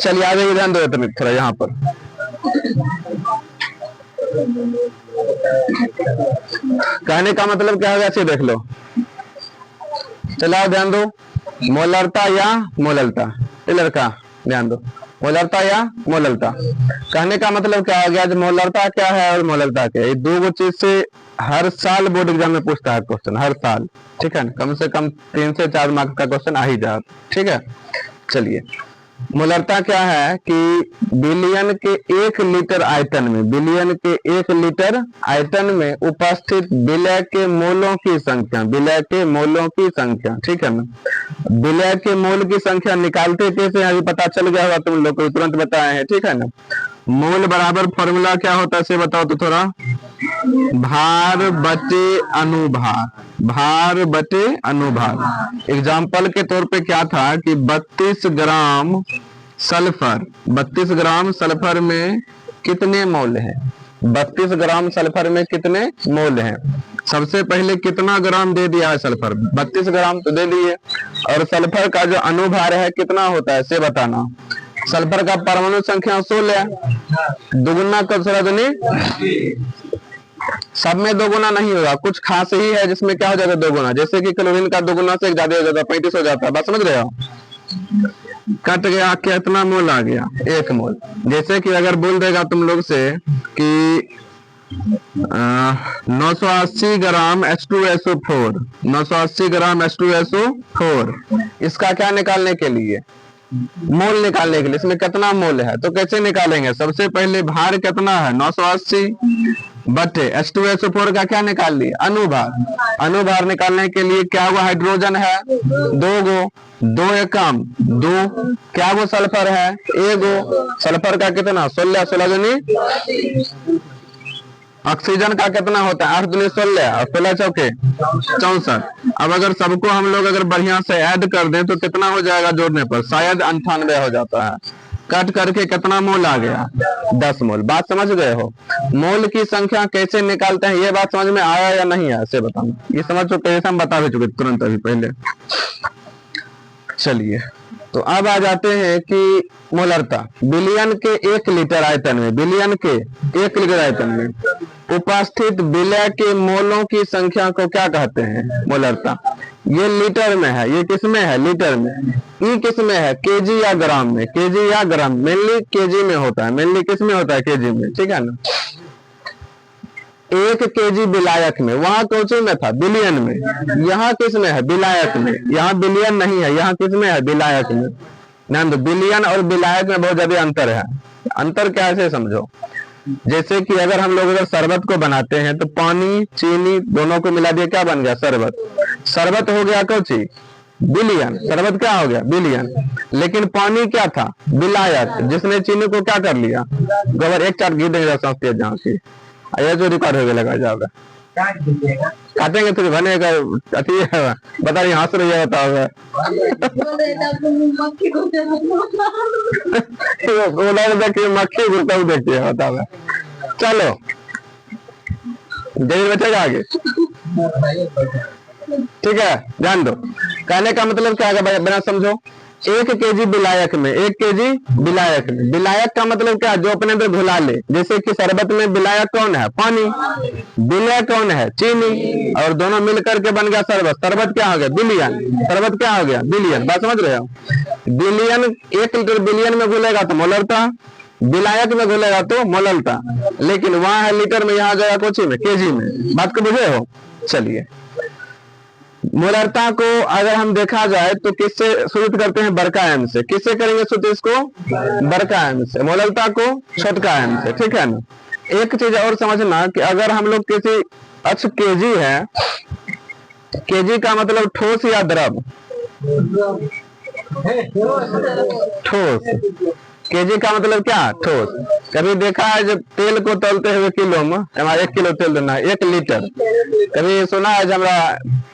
चलिए आ जाइए, ध्यान दो थोड़ा यहाँ पर। कहने का मतलब क्या होगा, अच्छे देख लो। चलाओ ध्यान दो, मोलरता या मोललता, लड़का ध्यान दो, मोलरता या मोललता। कहने का मतलब क्या हो गया, जो मोलरता क्या है और मोललता क्या है, ये दो चीज से हर साल बोर्ड एग्जाम में पूछता है क्वेश्चन, हर साल, ठीक है ना। कम से कम 3 से 4 मार्क्स का क्वेश्चन आ ही जाता, ठीक है। चलिए, मोलरता क्या है कि बिलियन के 1 लीटर आयतन में, बिलियन के 1 लीटर आयतन में उपस्थित विलय के मोलों की संख्या, विलय के मोलों की संख्या, ठीक है ना। विलय के मोल की संख्या निकालते कैसे, अभी पता चल गया होगा तुम लोग को, तुरंत बताए हैं, ठीक है ना। मोल बराबर फॉर्मूला क्या होता है, इसे बताओ तो थोड़ा। भार बटे अनुभार, भार बटे अनुभार। एग्जाम्पल के तौर पे क्या था कि 32 ग्राम सल्फर, 32 ग्राम सल्फर में कितने मोल हैं, 32 ग्राम सल्फर में कितने मोल हैं। सबसे पहले कितना ग्राम दे दिया है सल्फर, 32 ग्राम तो दे दिए, और सल्फर का जो अनुभार है कितना होता है, इसे बताना। सल्फर का परमाणु संख्या 16, दुगुना का 16 दुनी, सब में 2 गुना नहीं होगा, कुछ खास ही है जिसमें क्या हो जाता है 2 गुना, जैसे कि क्लोरीन का 2 गुना से ज्यादा हो जाता है, 35 हो जाता है, बात समझ रहे हो। कट गया, कितना मोल आ गया, 1 मोल। जैसे कि अगर बोल देगा तुम लोग से कि 980 ग्राम H2SO4, 980 ग्राम H2SO4, इसका क्या निकालने के लिए, मोल निकालने के लिए, इसमें कितना मोल है, तो कैसे निकालेंगे। सबसे पहले भार कितना है 980 बटे H2SO4 का क्या निकाल लिए, अनुभार। अनुभार निकालने के लिए क्या वो हाइड्रोजन है 2 गो, 2 एकम 2, क्या वो सल्फर है 1 गो, सल्फर का कितना 16, 16 दुनी। ऑक्सीजन का कितना होता है 8 दुनी 16 और 16 चौके 64। अब अगर सबको हम लोग अगर बढ़िया से ऐड कर दें तो कितना हो जाएगा जोड़ने पर, शायद 98 हो जाता है। कट करके कितना मोल आ गया 10 मोल। बात समझ गए हो। मोल की संख्या कैसे निकालते हैं, ये बात समझ में आया या नहीं आया, इसे बताना। ये समझ चुके, हम बता भी चुके तुरंत अभी पहले। चलिए, तो अब आ जाते हैं कि मोलरता। बिलियन के 1 लीटर आयतन में, बिलियन के 1 लीटर आयतन में उपस्थित विलय के मोलों की संख्या को क्या कहते हैं, मोलरता। ये लीटर में है, ये किस में है, लीटर में। ई किस में है, केजी या ग्राम में, केजी या ग्राम, मेनली केजी में होता है, मेनली किस में होता है, केजी में, ठीक है ना। 1 केजी विलायक में, वहां कौन में था, बिलियन में, यहाँ किस में है, विलायक में। यहाँ बिलियन नहीं है, यहाँ किस में है, विलायक में। ध्यान दो, बिलियन और विलायक में बहुत ज्यादा अंतर है। अंतर क्या है समझो। जैसे कि अगर हम लोग अगर शरबत को बनाते हैं तो पानी चीनी दोनों को मिला दिया, क्या बन गया, शरबत। शरबत हो गया कौची, बिलियन, शरबत क्या हो गया, बिलियन। लेकिन पानी क्या था, विलायक, जिसने चीनी को क्या कर लिया, गोबर 1 4 घी देगा सांस जहाँ की, ये जो रिकॉर्ड हो गया लगा जाओगा, काटेंगे तो बनेगा अति है। बता रही हंस रही है, बताओ मक्खी घुरता हूँ देखिए, बताओ। चलो जल्दी बचेगा आगे, ठीक है। ध्यान दो, कहने का मतलब क्या है, बिना समझो। 1 केजी विलायक में, 1 केजी विलायक में, विलायक का मतलब क्या, जो अपने अंदर घुला ले। जैसे कि शरबत में विलायक कौन है, पानी, विलय कौन है, चीनी, और दोनों मिलकर के बन गया शरबत। शरबत क्या हो गया, बिलियन, शरबत क्या हो गया, बिलियन। बात समझ रहे हो। बिलियन 1 लीटर बिलियन में घुलेगा तो मोलरता, विलायक में घुलेगा तो मोललता। लेकिन वहां है लीटर में, यहाँ गया कोची में, केजी में। बात को बुझे हो। चलिए, मोलरता को अगर हम देखा जाए तो किससे शुरू करते हैं, बड़का एम से। किससे करेंगे शुरू, इसको बड़का एम से, मोलरता को छोटका एम से, ठीक है ना। एक चीज और समझना कि अगर हम लोग किसी, अच्छा केजी है, केजी का मतलब ठोस या द्रव, ठोस। केजी का मतलब क्या, ठोस। कभी देखा है जब तेल को तोलते हुए किलो में, हमारा 1 किलो तेल देना है 1 लीटर। कभी सुना है जब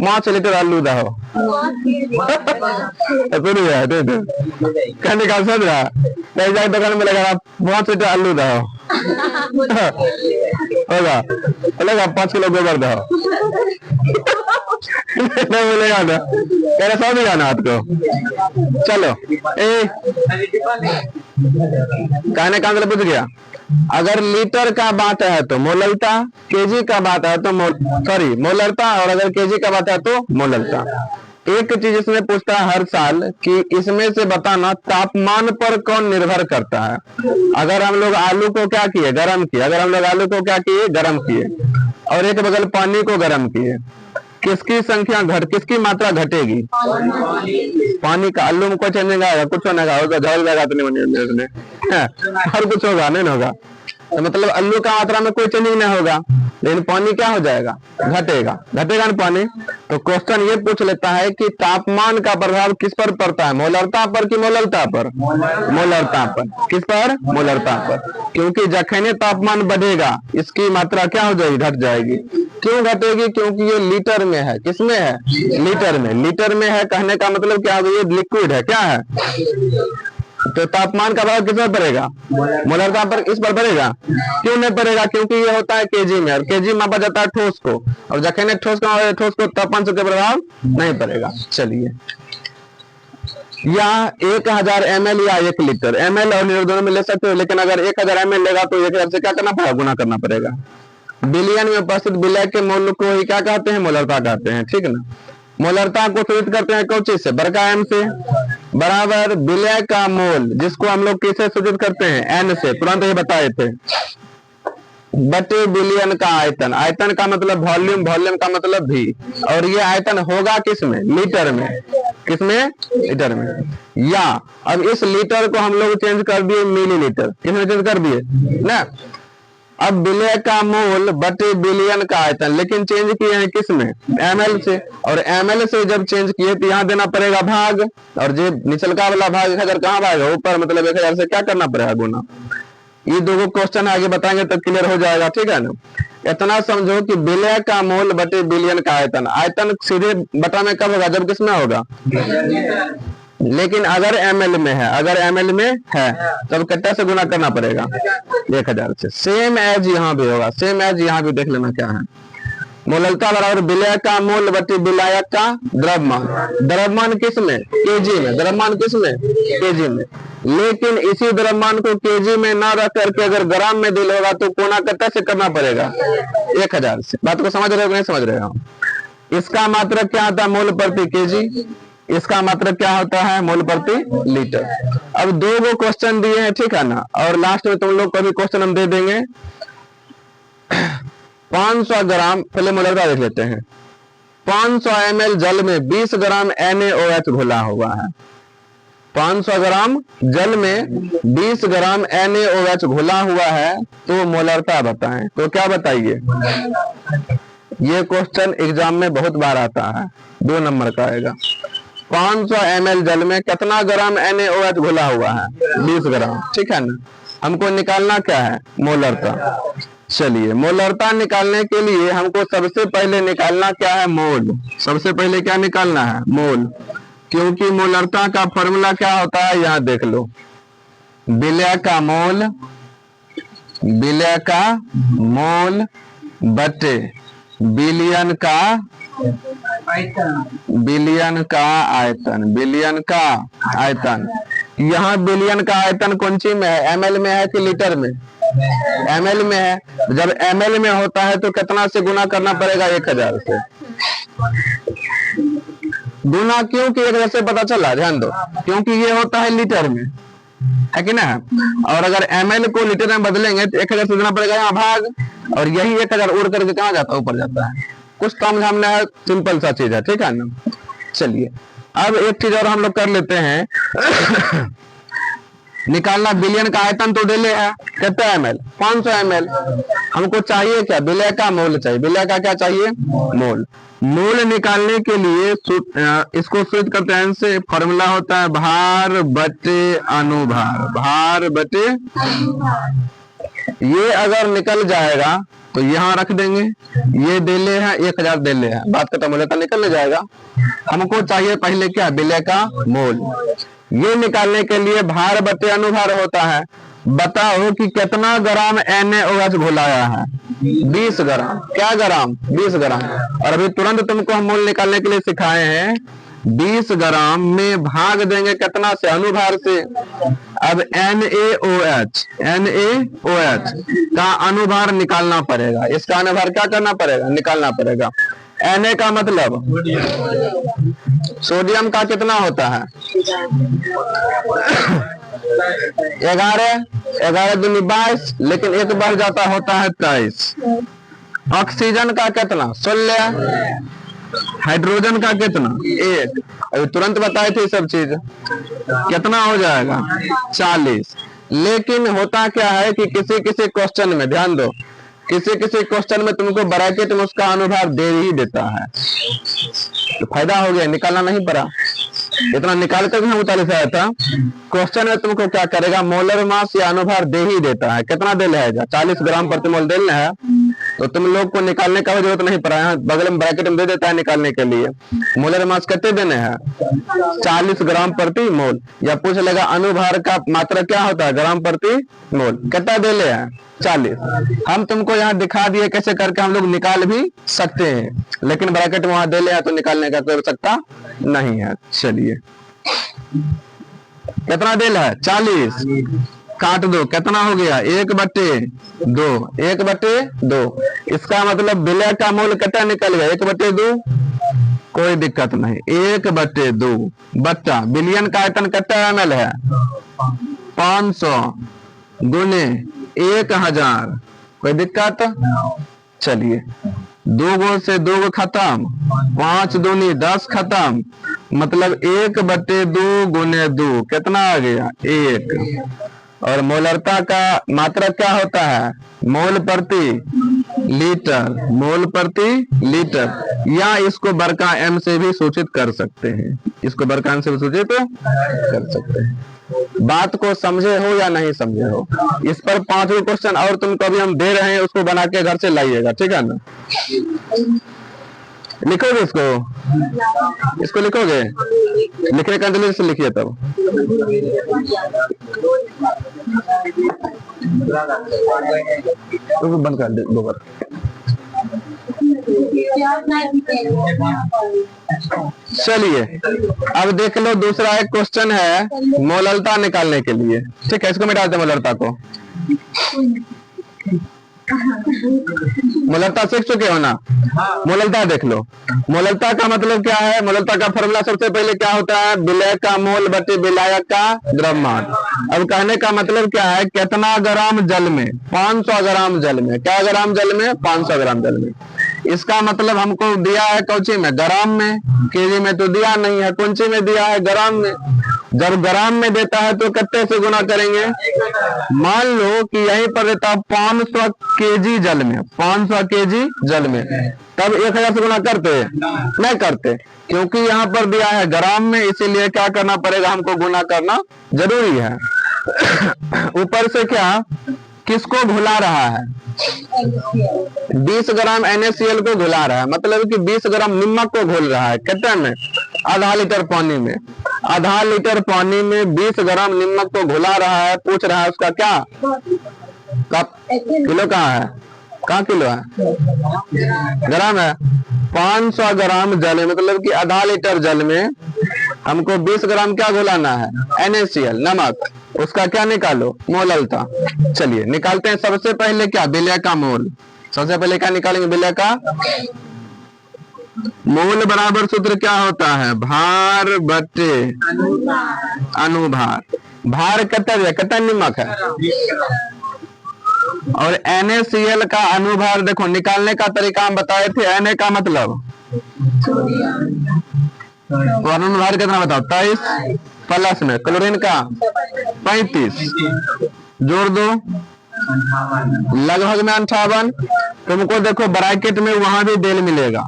5 लीटर आलू दहो कहने का समझ रहा, कहीं जाए दुकान में लगा 5 लीटर आलू दहो होगा, बोलेगा 5 किलो गोबर दहो नहीं बोलेगा ना, कह रहे समझ गया ना आपको। चलो कहने का मतलब बुझ गया। अगर लीटर का बात है तो मोलरता, केजी का बात है तो मोलरता, और अगर केजी का बात है तो मोलरता। एक चीज इसमें पूछता है हर साल कि इसमें से बताना तापमान पर कौन निर्भर करता है। अगर हम लोग आलू को क्या किए, गर्म किए, अगर हम लोग आलू को क्या किए, गर्म किए, और एक बगल पानी को गर्म किए, किसकी संख्या किसकी मात्रा घटेगी? पानी का। आलू में कोई चेंज नहीं आएगा, कुछ नहीं होगा, झड़ जाएगा तो नहीं, हर कुछ होगा, नहीं होगा। तो मतलब आलू का मात्रा में कोई चेंजिंग नहीं होगा, लेकिन पानी क्या हो जाएगा? घटेगा, घटेगा ना पानी। तो क्वेश्चन ये पूछ लेता है कि तापमान का प्रभाव किस पर पड़ता है, मोलरता पर कि मोलरता पर? मोलरता पर। किस पर? मोलरता पर। क्योंकि जखने तापमान बढ़ेगा इसकी मात्रा क्या हो जाएगी? घट जाएगी। क्यों घटेगी? क्योंकि ये लीटर में है। किसमें है? लीटर में। लीटर में है कहने का मतलब क्या होगा? ये लिक्विड है, क्या है? तो तापमान का प्रभाव किस पर पड़ेगा? मोलरता पर। इस पर पड़ेगा? क्यों नहीं पड़ेगा? क्योंकि ये होता है केजी में, और केजी मापा जाता है ठोस को, और जखने ठोस को तापमान से प्रभाव नहीं पड़ेगा। चलिए, या 1000 ml या 1 लीटर, ml और लीटर दोनों में ले सकते हो, लेकिन अगर 1000 ml लेगा तो 1000 से क्या करना पड़ेगा? गुना करना पड़ेगा। बिलियन में उपस्थित विलय के मोल को ही क्या कहते हैं? मोलरता कहते हैं, ठीक ना। मोलरता को सूचित करते हैं कौन चीज से? बड़का एम से, बराबर विलय का मोल, जिसको हम लोग किससे सूचित करते हैं? एन से, तुरंत ये बताए थे, बटे बिलियन का आयतन। आयतन का मतलब वॉल्यूम, वॉल्यूम का मतलब भी, और ये आयतन होगा किसमें? लीटर में। किसमें? लीटर में। या अब इस लीटर को हम लोग चेंज कर दिए मिलीलीटर। किसमें चेंज कर दिए ना? अब विलय का मोल बटे बिलियन का आयतन, लेकिन चेंज किए हैं किसमें? ml से, और ml से जब चेंज किए तो यहाँ देना पड़ेगा भाग, और जो निचलका वाला भाग 1000 कहाँ भागेगा? ऊपर, मतलब 1000 से क्या करना पड़ेगा? गुना। ये दो क्वेश्चन आगे बताएंगे तो क्लियर हो जाएगा, ठीक है ना। इतना समझो कि विलय का मोल बटे बिलियन का आयतन। आयतन सीधे बटा में कब होगा? जब किसमें होगा? लेकिन अगर ml में है, अगर ml में है तब कितना से गुना करना पड़ेगा? 1000 से। सेम एज यहाँ भी होगा, सेम एज यहाँ भी देख लेना क्या है। मोलरता बराबर विलय का मोल बटे विलायक का द्रव्यमान। द्रव्यमान किसमें? केजी में। द्रव्यमान किसमें? केजी में। लेकिन इसी द्रव्यमान को केजी में ना रख करके अगर ग्राम में दिल होगा तो कोना कितना से करना पड़ेगा? 1000 से। बात को समझ रहे हो? नहीं समझ रहे हो? इसका मात्रक क्या आता है? मोल प्रति केजी। इसका मात्रक क्या होता है? मोल प्रति लीटर। अब दो क्वेश्चन दिए हैं, ठीक है ना, और लास्ट में तुम लोग को भी क्वेश्चन हम दे देंगे। 500 ग्राम, पहले मोलरता देख लेते हैं। 500 ml जल में 20 ग्राम NaOH घुला हुआ है। 500 ग्राम जल में 20 ग्राम NaOH घुला हुआ है, तो मोलरता बताएं। तो क्या बताइए? ये क्वेश्चन एग्जाम में बहुत बार आता है, 2 नंबर का आएगा। 500 ml जल में कितना ग्राम NaOH घुला हुआ है? 20 ग्राम, ठीक है ना। हमको निकालना क्या है? मोलरता। चलिए, मोलरता निकालने के लिए हमको सबसे पहले निकालना क्या है? मोल। सबसे पहले क्या निकालना है? मोल। क्योंकि मोलरता का फॉर्मूला क्या होता है? यहाँ देख लो, विलय का मोल, विलय का मोल बटे बिलियन का, बिलियन का आयतन, बिलियन का आयतन। यहाँ बिलियन का आयतन कौन सी में है? ml में है कि लीटर में? ml में है। जब ml में होता है तो कितना से गुना करना पड़ेगा? 1000 से। गुना क्यों कि 1000 से पता चला? ध्यान दो, क्योंकि ये होता है लीटर में, है कि ना। और अगर ml को लीटर में बदलेंगे तो 1000 से देना पड़ेगा यहाँ भाग, और यही 1000 उड़ करके कहाँ जाता है? ऊपर जाता है। कुछ काम हमने है, सिंपल सा चीज है, ठीक है ना। चलिए, अब एक चीज और हम लोग कर लेते हैं। निकालना बिलियन का आयतन तो दे ले है, कितना ml? 500 ml। हमको चाहिए क्या? विलय का मोल चाहिए। विलय का क्या चाहिए? मोल। मोल निकालने के लिए इसको सूचित करते हैं से, फॉर्मूला होता है भार बटे अनुभार। भार बटे, ये अगर निकल जाएगा तो यहाँ रख देंगे, ये दे ले है 1000 दे ले है, बात खत्म हो जाता, निकल जाएगा। हमको चाहिए पहले क्या? विलय का मोल। ये निकालने के लिए भार बटे अनुभार होता है। बताओ कि कितना ग्राम NaOH घुलाया है? 20 ग्राम। क्या ग्राम? 20 ग्राम। और अभी तुरंत तुमको हम मोल निकालने के लिए सिखाए हैं 20 ग्राम में भाग देंगे कितना से, अनुभार से। अब NaOH का अनुभार निकालना पड़ेगा, इसका अनुभार क्या करना पड़ेगा, निकालना पड़ेगा। Na का मतलब सोडियम का कितना होता है 11 दूनी 22, लेकिन एक बढ़ जाता होता है 23। ऑक्सीजन का कितना 16, हाइड्रोजन का कितना 1। अभी तुरंत बताए थे सब चीज, कितना हो जाएगा 40। लेकिन होता क्या है कि किसी किसी क्वेश्चन में ध्यान दो, किसी किसी क्वेश्चन में तुमको ब्रैकेट में उसका अनुभार दे ही देता है, तो फायदा हो गया, निकालना नहीं पड़ा। इतना निकाल कर भी हम उतार आया था। क्वेश्चन में तुमको क्या करेगा, मोलर मास या अनुभार दे ही देता है। कितना दे रहेगा 40 ग्राम प्रति मोल देना है, तो तुम लोग को निकालने का जरूरत नहीं पड़ा। यहाँ बगल में ब्रैकेट में दे देता है निकालने के लिए। मोलर मास कितने देने हैं 40 ग्राम प्रति मोल, या पूछ लेगा अनुभार का मात्रा क्या होता है ग्राम प्रति मोल, कितना दे ले है 40। हम तुमको यहाँ दिखा दिए कैसे करके हम लोग निकाल भी सकते हैं, लेकिन ब्रैकेट वहां दे ले तो निकालने का कोई आवश्यकता नहीं है। चलिए कितना दिल है 40, काट दो, कितना हो गया 1/2, 1/2। इसका मतलब विलय का मोल कितना निकल गया 1/2, कोई दिक्कत नहीं। 1/2 बट्टा बिलियन का आयतन कितना ml है 500 गुने 1000, कोई दिक्कत। चलिए 2 गो से 2 गो खत्म, 5 दूनी 10 खत्म, मतलब 1/2 गुने 2 कितना आ गया 1। और मोलरता का मात्रा क्या होता है मोल प्रति लीटर, मोल प्रति लीटर, या इसको बड़का m से भी सूचित कर सकते हैं, इसको बड़का m से भी सूचित कर सकते हैं। बात को समझे हो या नहीं समझे हो। इस पर 5 क्वेश्चन और तुम कभी हम दे रहे हैं, उसको बना के घर से लाइएगा, ठीक है ना। लिखोगे इसको लिखोगे, लिखने का जल्दी से लिखिए तब। तो बंद कर दे 2 बार। चलिए अब देख लो, दूसरा एक क्वेश्चन है मोलरता निकालने के लिए, ठीक है। इसको मिटा दे मोलरता को। मोलरता सीख चुके हो ना। मोलरता देख लो, मोलरता का मतलब क्या है, मोलरता का फॉर्मूला सबसे पहले क्या होता है विलय का मोल बटे विलायक का द्रव्यमान। अब कहने का मतलब क्या है, कितना ग्राम जल में 500 ग्राम जल में, क्या ग्राम जल में 500 ग्राम जल में। इसका मतलब हमको दिया है कौची में ग्राम में, केजी में तो दिया नहीं है, कौची में दिया है ग्राम में। जब ग्राम में देता है तो कितने से गुना करेंगे, मान लो कि यहीं पर देता 500 केजी जल में, 500 केजी जल में, तब 1000 से गुना करते नहीं करते, क्योंकि यहाँ पर दिया है ग्राम में, इसीलिए क्या करना पड़ेगा हमको गुना करना जरूरी है। ऊपर से क्या किसको घुला रहा है 20 ग्राम NaCl को घुला रहा है, मतलब कि 20 ग्राम नमक को घोल रहा है। कितने में आधा लीटर पानी में, आधा लीटर पानी में 20 ग्राम नमक को घुला रहा है। पूछ रहा है उसका क्या कप किलो कहाँ है, कहाँ किलो है ग्राम है। 500 ग्राम जल में, मतलब कि आधा लीटर जल में हमको 20 ग्राम क्या घुलाना है NaCl नमक, उसका क्या निकालो मोलरता। चलिए निकालते हैं। सबसे पहले क्या विलय का मोल, सबसे पहले क्या निकालेंगे विलय का मोल बराबर सूत्र क्या होता है भार बटे अनुभार। भार कितना नमक है, और NaCl का अनुभार देखो निकालने का तरीका हम बताए थे। Na का मतलब अनुभार कितना बताओ 23 प्लस में क्लोरीन का 35 जोड़ दो लगभग में 58। तुमको देखो ब्रैकेट में वहां भी डेल मिलेगा,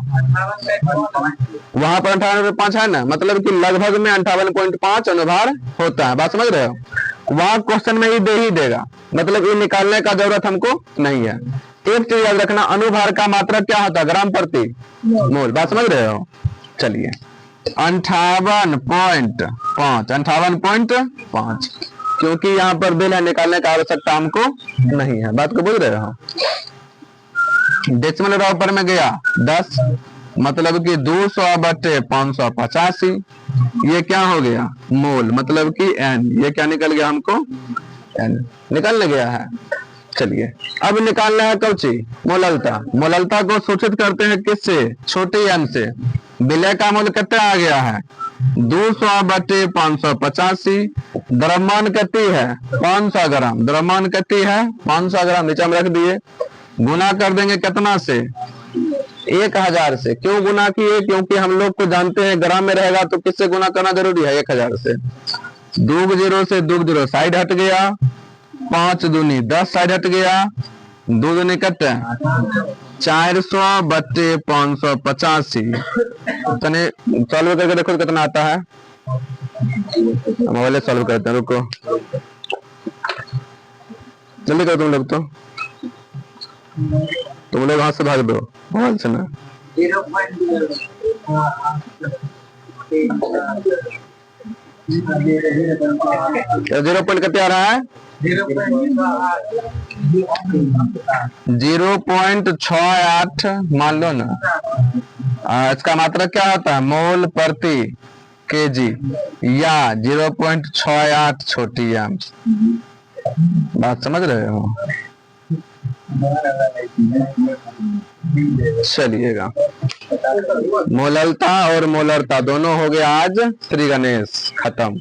वहां पर 58.5 है ना, मतलब कि लगभग में 58.5 अनुभार होता है। बात समझ रहे हो, वहां क्वेश्चन में ही दे ही देगा, मतलब ये निकालने का जरूरत हमको नहीं है। एक चीज याद रखना, अनुभार का मात्रा क्या होता है ग्राम प्रति मोल। बात समझ रहे हो। चलिए 58.5, क्योंकि यहाँ पर बिल है, निकालने का आवश्यकता हमको नहीं है। बात को बुझ रहे हो। डेसिमल ऊपर में गया 10, मतलब कि 200/585, ये क्या हो गया मोल, मतलब कि n, ये क्या निकल गया हमको n निकल गया है। चलिए अब निकालना है कौची मोललता। मोललता को सूचित करते हैं किससे, छोटी m से। विलय का मूल कितना आ गया है 200/585। द्रव्यमान कितनी है 500 ग्राम, द्रव्यमान कितनी है 500 ग्राम, नीचे हम रख दिए। गुना कर देंगे कितना से 1000 से। क्यों गुना किए, क्योंकि हम लोग को जानते हैं ग्राम में रहेगा तो किससे गुना करना जरूरी है 1000 से। 2 जीरो से 2 जीरो साइड हट गया, 5 दूनी 10 साइड हट गया, 2 दूनी कटे 400/585। तने सॉल्व करके देखो कितना आता है। मोबाइल सॉल्व करते हैं, रुको जल्दी करो तुम लोग, तो तुम लोग हाथ से भाग दो मोबाइल से ना। 0 पॉइंट कितने आ रहा है 0.68 मान लो ना। इसका मात्रा क्या होता है मोल प्रति केजी या 0.68 छोटी m। बात समझ रहे हो। चलिएगा, मोललता और मोलरता दोनों हो गया आज श्री गणेश खत्म।